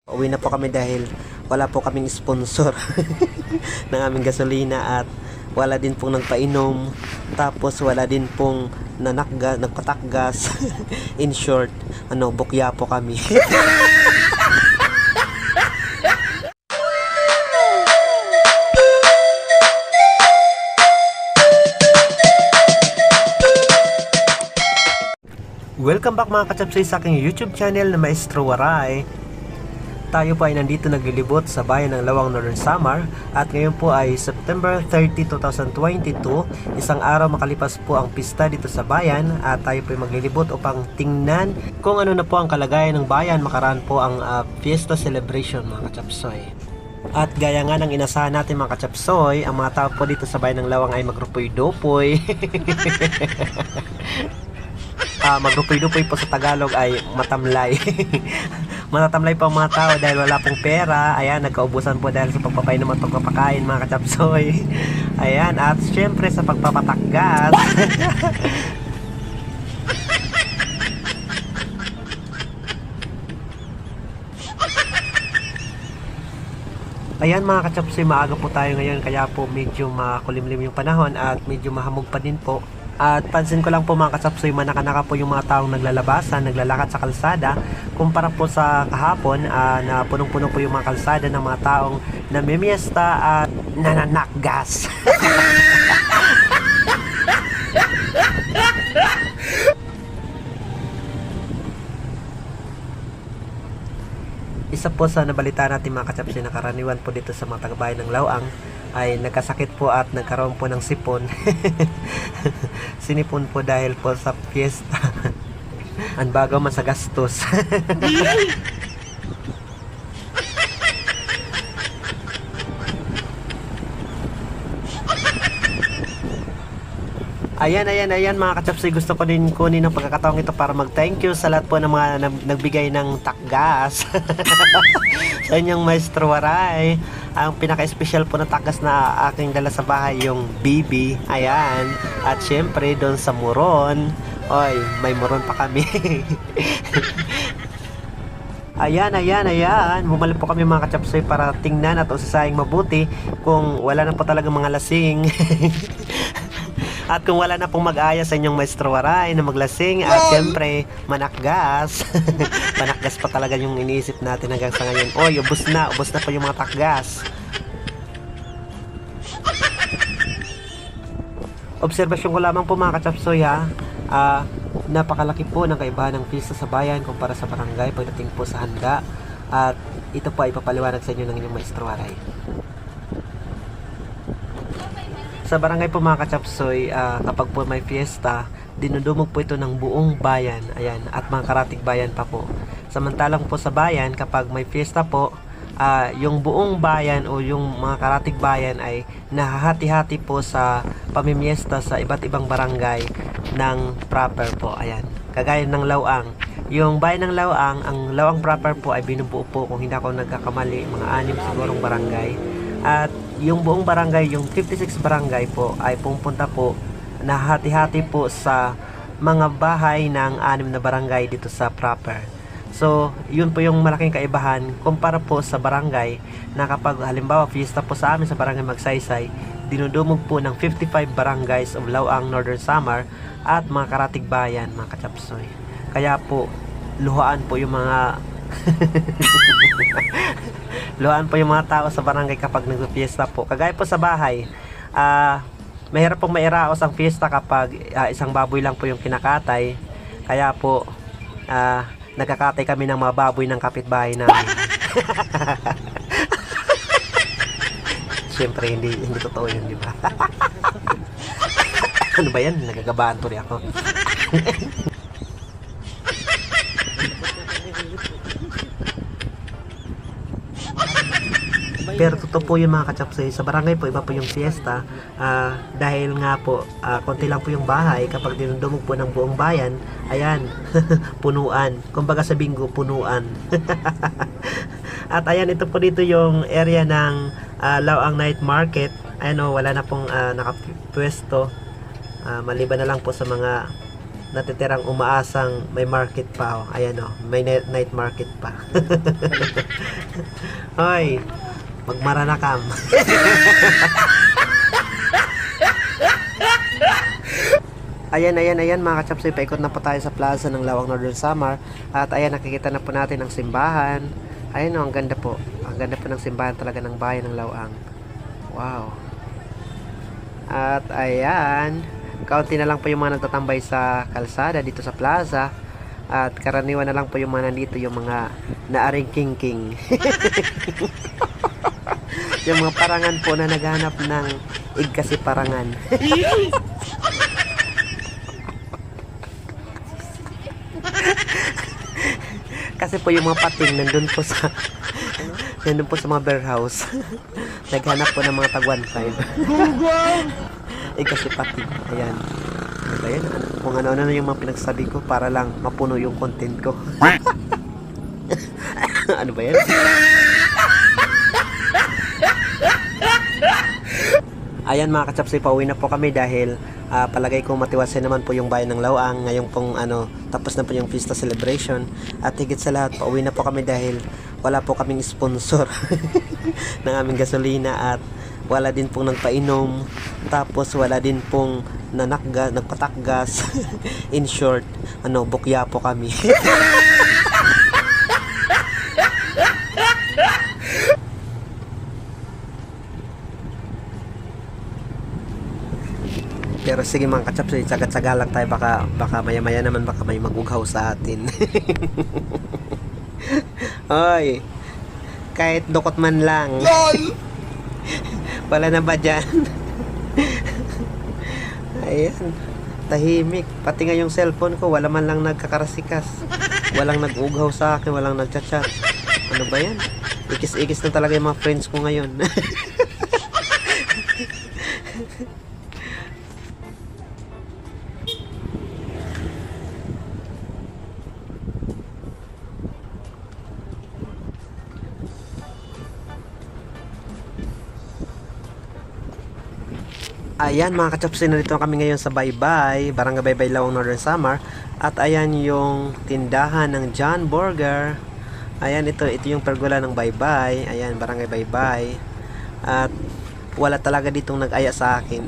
Uwi na po kami dahil wala po kaming sponsor ng aming gasolina at wala din pong nagpainom, tapos wala din pong nagpatakgas. In short, bukya po kami. Welcome back mga kachapsay sa aking YouTube channel na Maestro Waray. Tayo po ay nandito naglilibot sa bayan ng Lawang, Northern Samar, at ngayon po ay September 30, 2022. Isang araw makalipas po ang pista dito sa bayan at tayo po ay maglilibot upang tingnan kung ano na po ang kalagayan ng bayan makaraan po ang fiesta celebration mga kachapsoy. At gaya nga ng inasahan natin mga kachapsoy, ang mga tao po dito sa bayan ng Lawang ay magrupoy-dupoy. Magrupoy-dupoy po sa Tagalog ay matamlay. Matatamlay po ang mga tao dahil wala pong pera. Ayan, nagkaubusan po dahil sa pagpapainom at pagpapakain mga kachapsoy. Ayan, at syempre sa pagpapatakgas. Ayan mga kachapsoy, maaga po tayo ngayon kaya po medyo makulimlim yung panahon at medyo mahamog pa din po. At pansin ko lang po mga kachapsoy, manaka-naka po yung mga taong naglalabasan, naglalakad sa kalsada kumpara po sa kahapon na punong-puno po yung mga kalsada ng mga taong namimiesta at nananakgas. Isa po sa nabalita natin mga kachapsoy na karaniwan po dito sa mga taga-bayan ng Lawang ay nagkasakit po at nagkaroon po ng sipon. Sinipon po dahil po sa fiesta. Ang bago man sa gastos. Ayan mga kachapsoy, gusto ko din kunin ng pagkakataong ito para mag-thank you sa lahat po ng mga nagbigay ng takgas. Sa inyong Maestro Waray. Ang pinaka-special po na takgas na aking dala sa bahay, yung BB. Ayan. At syempre doon sa Muron. Oy, may Muron pa kami. Ayan. Bumalik po kami mga kachapsoy para tingnan at usasayang mabuti kung wala na po talaga mga lasing. At kung wala na pong mag-aya sa inyong Maestro Waray na maglasing at syempre manakgas. Manakgas pa talaga yung iniisip natin hanggang sa ngayon. Oy, ubos na po yung mga takgas. Obserbasyon ko lamang po mga kachapsoy ha. Napakalaki po ng kaibahan ng pista sa bayan kumpara sa barangay pagdating po sa handa. At ito po ay papaliwanag sa inyo ng inyong Maestro Waray. Sa barangay po mga kachapsoy, kapag po may fiesta, dinudumog po ito ng buong bayan. Ayan, at mga karatig bayan pa po. Samantalang po sa bayan, kapag may fiesta po, yung buong bayan o yung mga karatig bayan ay nahahati-hati po sa pamimiesta sa iba't ibang barangay ng proper po. Ayan, kagaya ng Lawang. Yung bayan ng Lawang, ang Lawang proper po ay binubuo po, kung hindi ako nagkakamali, mga 6 sigurong barangay. At yung buong barangay, yung 56 barangay po ay pupunta po, nahati-hati po sa mga bahay ng 6 na barangay dito sa proper. So yun po yung malaking kaibahan kumpara po sa barangay na kapag halimbawa fiesta po sa amin sa barangay Magsaysay, dinudumog po ng 55 barangays of Lawang, Northern Samar at mga karatig bayan mga kachapsoy. Kaya po luhaan po yung mga luhaan po yung mga tao sa barangay kapag nag-fiesta po. Kagaya po sa bahay, mahirap pong mairaos ang fiesta kapag isang baboy lang po yung kinakatay. Kaya po nagkakatay kami ng mga baboy ng kapitbahay namin. Siyempre hindi totoo yun, di ba? Ano ba yan? Nagagabaan tuloy ako. Pero totoo po yung mga kachapsoy, sa barangay po iba po yung fiesta dahil nga po konti lang po yung bahay. Kapag dinudumog po ng buong bayan, ayan, punuan, kumbaga sa bingo, punuan. At ayan, ito po dito yung area ng Lawang Night Market. Ayan o, wala na pong nakapwesto, maliban na lang po sa mga natitirang umaasang may market pa. Ayan o, may night market pa. Hoy, magmaranakam. Ayan mga kachapsoy, paikot na po tayo sa plaza ng Lawang Northern Samar. At ayan, nakikita na po natin ang simbahan. Ayan o, ang ganda po. Ang ganda po ng simbahan talaga ng bayan ng Lawang. Wow. At ayan, kaunti na lang po yung mga nagtatambay sa kalsada dito sa plaza. At karaniwan na lang po yung mga nandito, yung mga naaring king. Yung mga parangan po na naghanap ng igkasi parangan. Kasi po yung mga pating nandun po sa mga bear house. Naghanap po ng mga tag 1.5. Kasi pating. Ayan. Ayan. Kung ano-ano na yung mga pinagsabi ko para lang mapuno yung content ko. Ano ba yan? Ayan mga kachapsoy, pauwi na po kami dahil palagay ko matiwasay naman po yung bayan ng Lawang ngayong pong tapos na po yung Fiesta Celebration. At higit sa lahat, pauwi na po kami dahil wala po kaming sponsor ng aming gasolina at wala din pong nagpainom, tapos wala din pong nagpatakgas. In short, bukya po kami. Pero sige mga kachapsoy, tsaga-tsaga lang tayo, baka maya-maya naman baka may magughaw sa atin. Hoy, kahit dukot man lang. Wala na ba dyan? Ayan, tahimik. Pati nga yung cellphone ko, wala man lang nagkakarasikas. Walang nag-ughaw sa akin, walang nagchat-chat. Ano ba yan? Ikis-ikis na talaga yung mga friends ko ngayon. Ayan mga kachapsoy, narito kami ngayon sa Baybay, Barangay Baybay, Lawang Northern Samar. At ayan yung tindahan ng John Burger. Ayan, ito yung pergola ng Baybay. Ayan, Barangay Baybay. At wala talaga ditong nag-aya sa akin.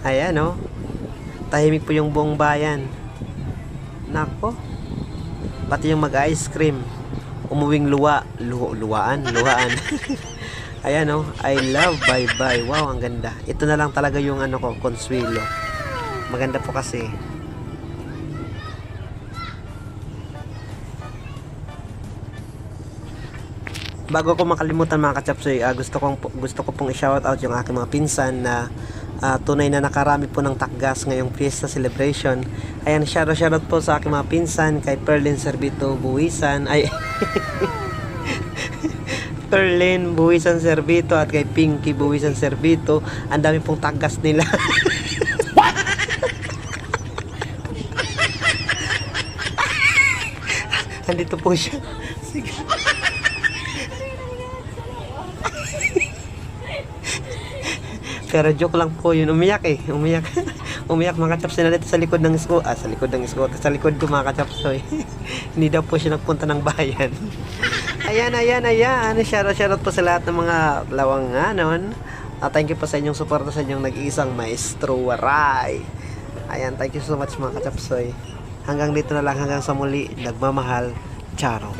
Ayan oh, tahimik po yung buong bayan. Nako, pati yung mag-ice cream umuwing luwaan. Ayan oh, I love Baybay. Wow, ang ganda. Ito na lang talaga yung Consuelo. Maganda po kasi. Bago ko makalimutan mga kachapsoy, gusto ko pong i-shoutout yung aking mga pinsan na tunay na nakarami po ng takgas ngayong Fiesta Celebration. Ayan, shoutout po sa aking mga pinsan, kay Perlin Servito Buwisan, Perlin Buwisan Servito at kay Pinky Buwisan Servito. Ang dami pong tagas nila. Andito po siya. Sige. Pero joke lang po yun. Umiyak Umiyak mga kachapsoy na dito sa likod ng school. Sa likod ko mga kachapsoy. Hindi daw po siya nagpunta ng bayan. Ayan. Shoutout po sa lahat ng mga Lawanganon. Thank you po sa inyong suporta, sa inyong nag-iisang maestro waray. Ayan, thank you so much mga kachapsoy. Hanggang dito na lang, hanggang sa muli. Nagmamahal, Charo.